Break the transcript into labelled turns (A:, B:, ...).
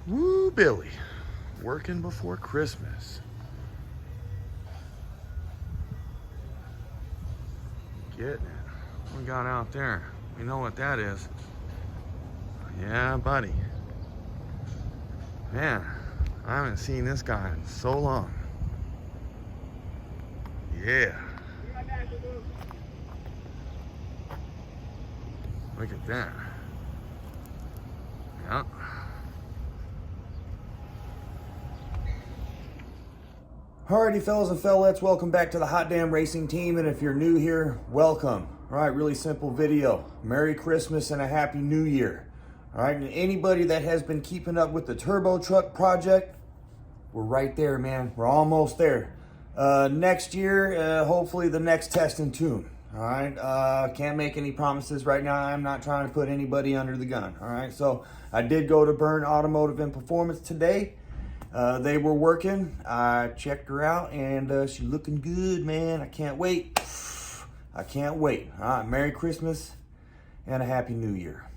A: Woo, Billy. Working before Christmas. Getting it. What we got out there? We know what that is. Yeah, buddy. Man, I haven't seen this guy in so long. Yeah. Look at that. Yeah. Alrighty, fellas and fellettes, welcome back to the Hot Damn Racing Team. And if you're new here, welcome. All right, really simple video. Merry Christmas and a Happy New Year. All right, and anybody that has been keeping up with the turbo truck project, we're right there, man. We're almost there. Next year, hopefully the next test and tune. All right, can't make any promises right now. I'm not trying to put anybody under the gun. All right, so I did go to Byrne Automotive and Performance today. They were working. I checked her out, and she's looking good, man. I can't wait. I can't wait. All right, Merry Christmas and a Happy New Year.